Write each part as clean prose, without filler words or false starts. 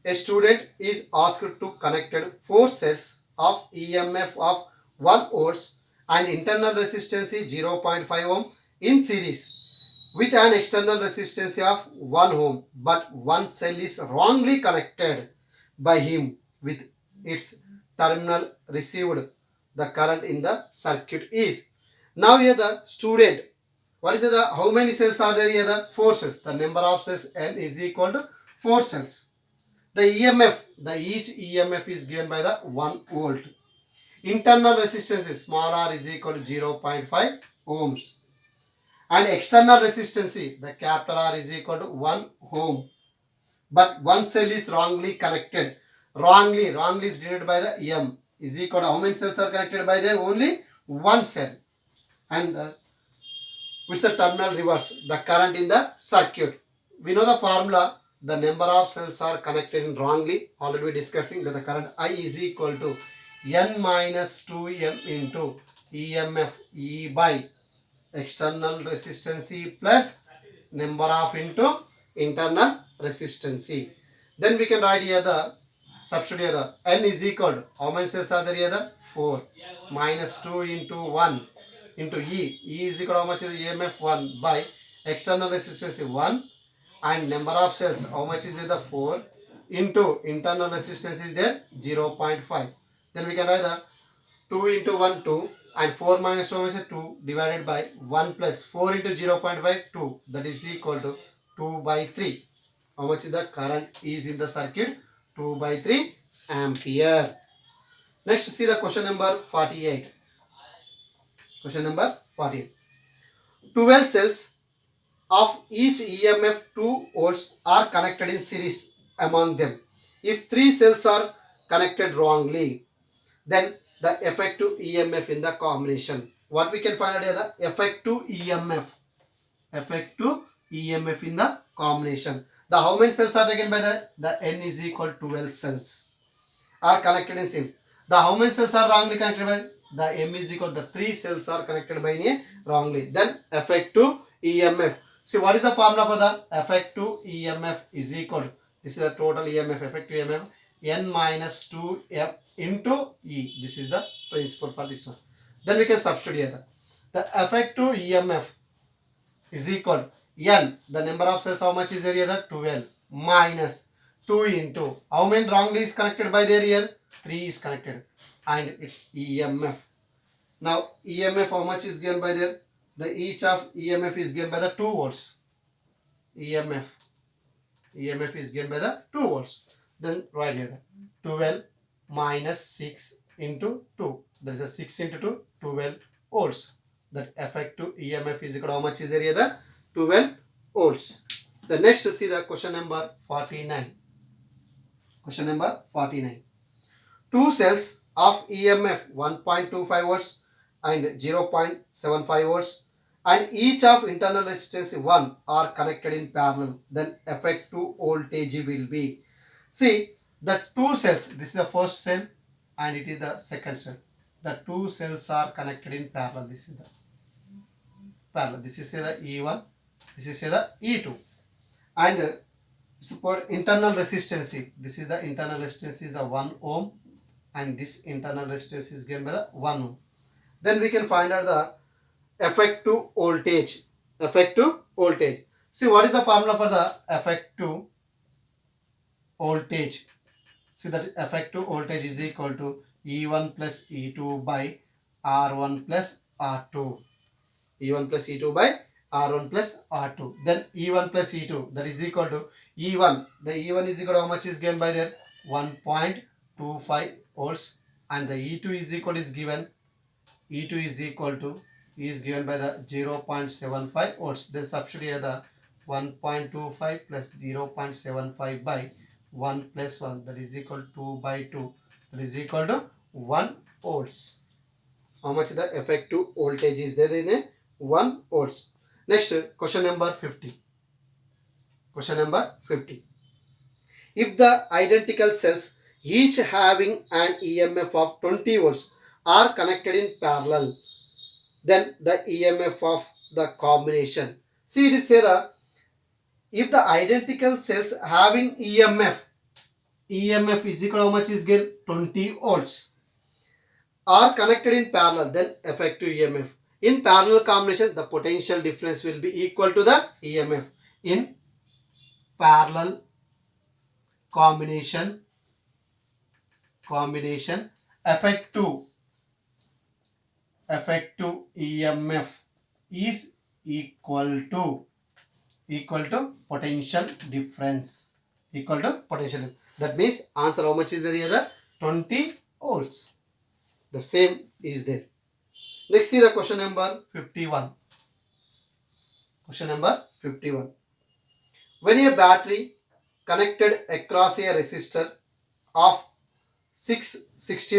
A student is asked to connect 4 cells of EMF of 1 volts and internal resistance is 0.5 ohm in series with an external resistance of 1 ohm, but one cell is wrongly connected by him with its terminal received. The current in the circuit is. Now here the student, what is the, how many cells are there here? The 4 cells. The number of cells N is equal to 4 cells. The EMF, the each EMF is given by the 1 volt. Internal resistance is small r is equal to 0.5 ohms. And external resistance, the capital R is equal to 1 ohm. But one cell is wrongly connected. Wrongly is denoted by the M is equal to how many cells are connected by there? Only one cell. And with the terminal reverse, the current in the circuit. We know the formula. The number of cells are connected in wrongly. Already discussing that the current I is equal to N minus 2M into EMF E by external resistance plus number of into internal resistance. Then we can write here the substitute here the N is equal to how many cells are there here? The 4 minus 2 into 1 into E. E is equal to how much is EMF 1 by external resistance 1 and number of cells how much is there? The 4 into internal resistance is there 0.5. Then we can write the 2 into 1 2 and 4 minus 2 is 2 divided by 1 plus 4 into 0.5 2, that is equal to 2 by 3. How much is the current is in the circuit? 2 by 3 ampere. Next see the question number 48. Question number 48. 12 cells of each EMF 2 volts are connected in series among them. If 3 cells are connected wrongly, then the effective EMF in the combination. What we can find out here, the effective EMF. Effective EMF in the combination. The how many cells are taken by the N is equal to 12 cells are connected in series. The how many cells are wrongly connected by the M is equal to the 3 cells are connected by A wrongly. Then effective EMF. See what is the formula for the effective EMF is equal to, this is the total EMF, effective EMF N minus 2M into E. This is the principle for this one. Then we can substitute here. The effective EMF is equal to N. The number of cells how much is there here? 12 minus 2 into how many wrongly is connected by there here? 3 is connected and it's EMF. Now EMF how much is given by there? The each of EMF is given by the 2 volts. EMF is given by the 2 volts. Then write here 12 minus 6 into 2. There is a 6 into 2, 12 volts. That effective EMF is equal to how much is there here? The 12 volts. The next see the question number 49. Question number 49. 2 cells of EMF 1.25 volts and 0.75 volts and each of internal resistance 1 are connected in parallel. Then effective voltage will be. See the 2 cells. This is the first cell and it is the second cell. The 2 cells are connected in parallel. This is the parallel. This is the E1. This is the E2. And support internal resistance. This is the internal resistance is the 1 ohm and this internal resistance is given by the 1 ohm. Then we can find out the effective voltage. Effective voltage. See what is the formula for the effective voltage? See that effective voltage is equal to E1 plus E2 by R1 plus R2. E1 plus E2 by R1 plus R2. Then E1 plus E2 that is equal to E1. The E1 is equal to how much is given by there? 1.25 volts and the E2 is equal is given. E2 is equal to is given by the 0.75 volts. Then substitute here the 1.25 plus 0.75 by 1 plus 1 that is equal to 2 by 2 that is equal to 1 volts. How much the effective voltage is there in a 1 volts. Next question number 50. Question number 50. If the identical cells each having an EMF of 20 volts are connected in parallel, then the EMF of the combination. See it is say the if the identical cells having EMF EMF is equal to how much is given? 20 volts. Are connected in parallel, then effective EMF. In parallel combination, the potential difference will be equal to the EMF. In parallel combination, effective EMF is equal to potential difference. That means answer how much is there here? 20 volts. The same is there. Next see the question number 51. Question number 51. When a battery connected across a resistor of 16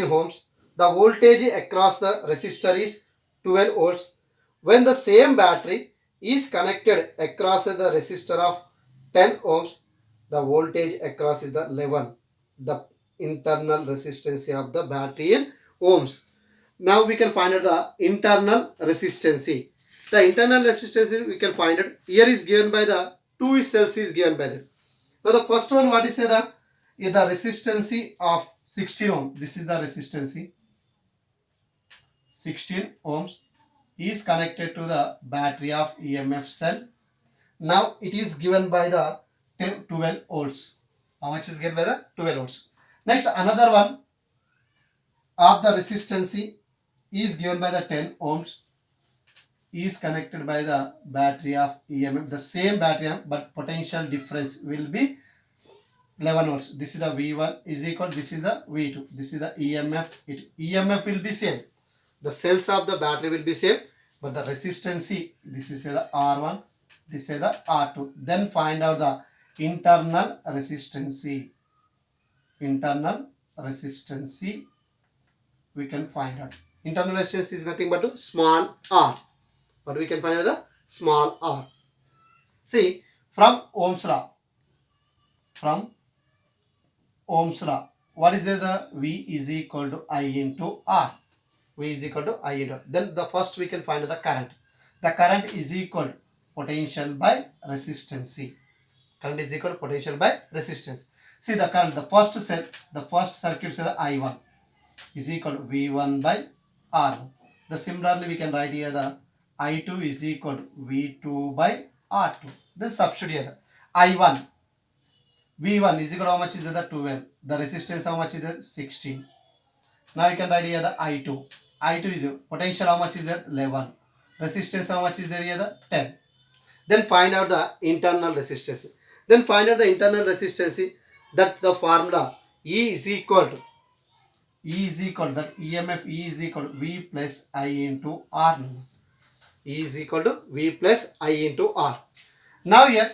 ohms, the voltage across the resistor is 12 volts. When the same battery is connected across the resistor of 10 ohms, the voltage across is the 11. The internal resistance of the battery in ohms. Now we can find out the internal resistance. The internal resistance we can find it. Here is given by the 2 cells is given by the. Now the first one what is the resistance of 16 ohm. This is the resistance 16 ohms is connected to the battery of EMF cell. Now it is given by the 12 volts. How much is given by the 12 volts? Next another one of the resistance is given by the 10 ohms is connected by the battery of EMF. The same battery but potential difference will be 11 volts. This is the V1 is equal, this is the V2. This is the EMF. EMF will be same. The cells of the battery will be same, but the resistance, this is the R1, this is the R2. Then find out the internal resistance. Internal resistance we can find out. Internal resistance is nothing but small r. But we can find out the small r. See, from Ohm's law, what is the V is equal to I into R. V is equal to I into R. Then the first we can find the current. The current is equal to potential by resistance. Current is equal to potential by resistance. See the current, the first circuit is the I1 is equal to V1 by R1. The similarly we can write here the I2 is equal to V2 by R2. Then substitute here I1. V1 is equal to how much is the 12. The resistance how much is the 16. Now you can write here the I2. I2 is potential how much is there? 11. Resistance how much is there here? The 10. Then find out the internal resistance. That the formula E is equal to that EMF E is equal to V plus I into R. E is equal to V plus I into R. Now here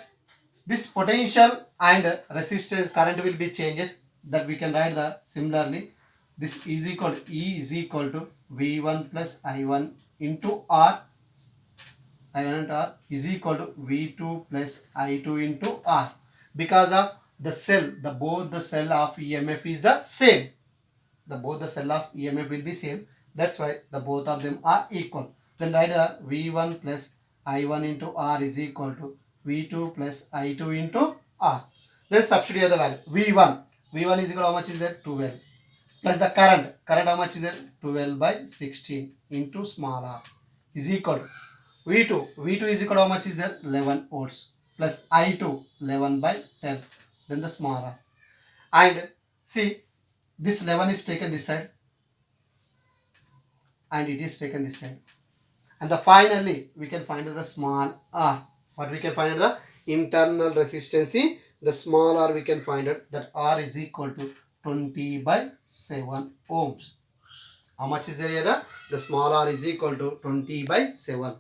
this potential and resistance current will be changes, that we can write the similarly. This is equal to E is equal to V1 plus I1 into R. I1 into R is equal to V2 plus I2 into R. Because of the cell, both the cell of EMF is the same. Both the cell of EMF will be same. That's why the both of them are equal. Then write the V1 plus I1 into R is equal to V2 plus I2 into R. Then substitute the value. V1 is equal to how much is there? 12. Plus the current how much is there? 12 by 16 into small r is equal to V2 is equal to how much is there? 11 volts. Plus I2 11 by 10. Then the small r. And see, this 11 is taken this side and it is taken this side. And finally we can find the small r. What we can find the internal resistance. The small r we can find out that R is equal to 20 by 7 ohms. How much is there here? The small r is equal to 20 by 7.